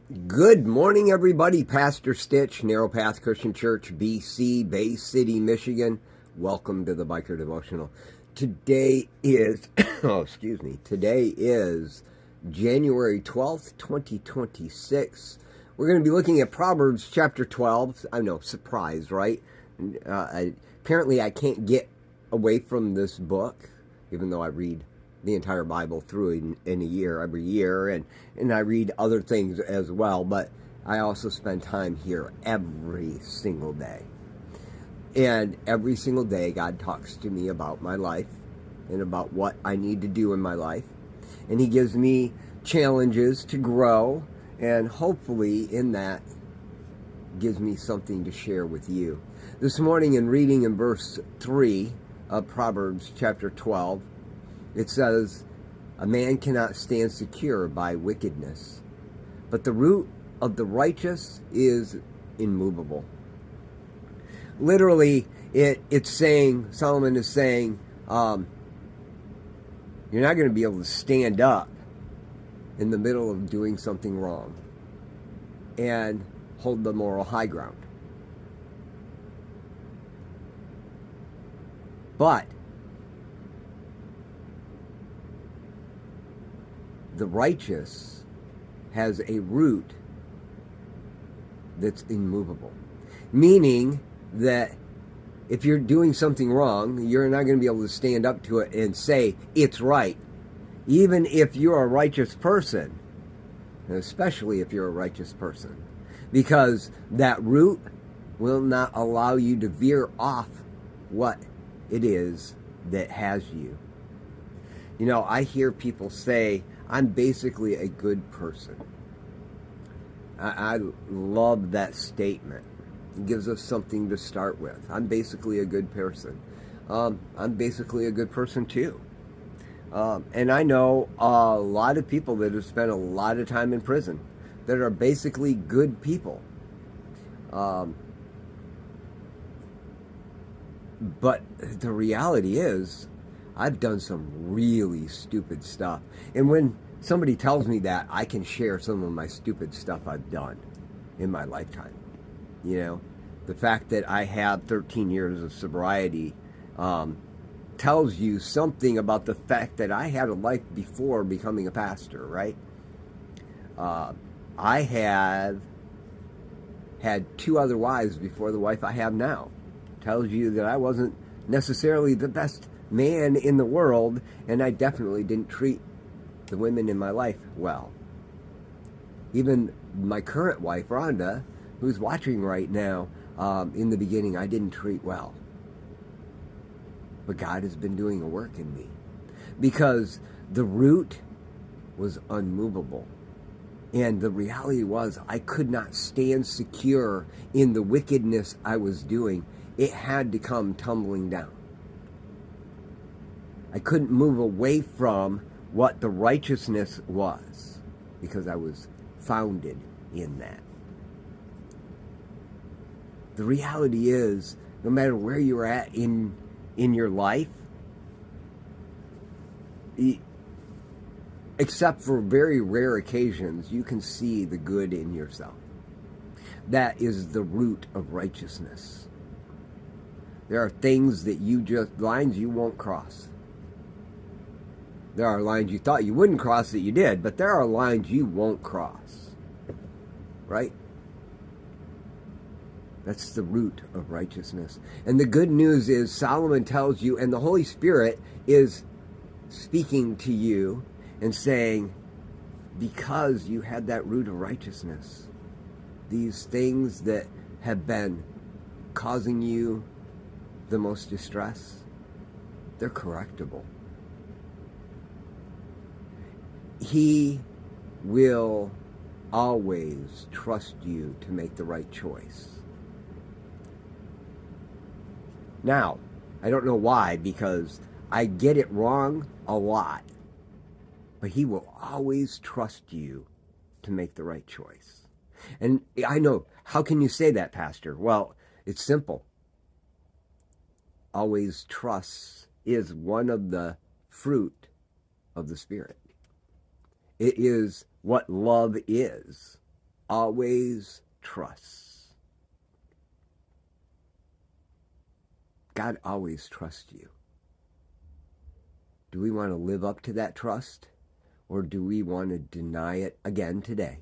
Good morning, everybody. Pastor Stitch, Narrow Path Christian Church, BC, Bay City, Michigan. Welcome to the Biker Devotional. Today is, today is January 12th, 2026. We're going to be looking at Proverbs chapter 12. I know, surprise, right? Apparently I can't get away from this book, even though I read the entire Bible through in a year, every year, and I read other things as well, but I also spend time here every single day. And every single day, God talks to me about my life and about what I need to do in my life. And He gives me challenges to grow, and hopefully in that gives me something to share with you. This morning, in reading in verse 3 of Proverbs chapter 12, it says, "A man cannot stand secure by wickedness, but the root of the righteous is immovable." Literally, it's saying, Solomon is saying, you're not going to be able to stand up in the middle of doing something wrong and hold the moral high ground. But the righteous has a root that's immovable. Meaning that if you're doing something wrong, you're not going to be able to stand up to it and say, it's right. Even if you're a righteous person, and especially if you're a righteous person, because that root will not allow you to veer off what it is that has you. You know, I hear people say, I'm basically a good person. I love that statement. It gives us something to start with. I'm basically a good person. I'm basically a good person too. And I know a lot of people that have spent a lot of time in prison that are basically good people. But the reality is, I've done some really stupid stuff. And when somebody tells me that, I can share some of my stupid stuff I've done in my lifetime. You know, the fact that I had 13 years of sobriety tells you something about the fact that I had a life before becoming a pastor, right? I have had 2 other wives before the wife I have now. Tells you that I wasn't necessarily the best man in the world, and I definitely didn't treat the women in my life well. Even my current wife, Rhonda, who's watching right now, in the beginning, I didn't treat well. But God has been doing a work in me, because the root was unmovable. And the reality was, I could not stand secure in the wickedness I was doing. It had to come tumbling down. I couldn't move away from what the righteousness was, because I was founded in that. The reality is, no matter where you're at in your life, except for very rare occasions, you can see the good in yourself. That is the root of righteousness. There are things that lines you won't cross. There are lines you thought you wouldn't cross that you did, but there are lines you won't cross. Right? That's the root of righteousness. And the good news is, Solomon tells you, and the Holy Spirit is speaking to you and saying, because you had that root of righteousness, these things that have been causing you the most distress, they're correctable. He will always trust you to make the right choice. Now, I don't know why, because I get it wrong a lot. But He will always trust you to make the right choice. And I know, how can you say that, Pastor? Well, it's simple. Always trust is one of the fruit of the Spirit. It is what love is. always trusts. God always trusts you. Do we want to live up to that trust? Or do we want to deny it again today?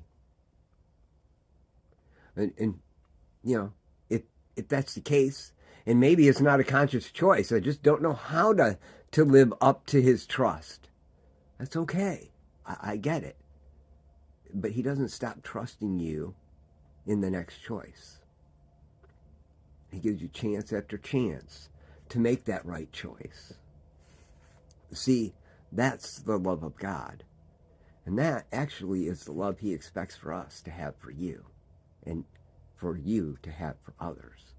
And if that's the case, and maybe it's not a conscious choice, I just don't know how to live up to his trust. That's okay. I get it. But he doesn't stop trusting you in the next choice. He gives you chance after chance to make that right choice. See, that's the love of God. And that actually is the love he expects for us to have for you and for you to have for others.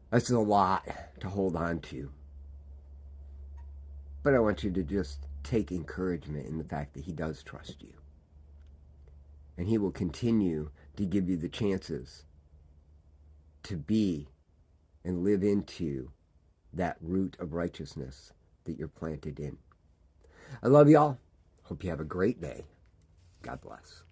That's a lot to hold on to. But I want you to just take encouragement in the fact that he does trust you. And he will continue to give you the chances to be and live into that root of righteousness that you're planted in. I love y'all. Hope you have a great day. God bless.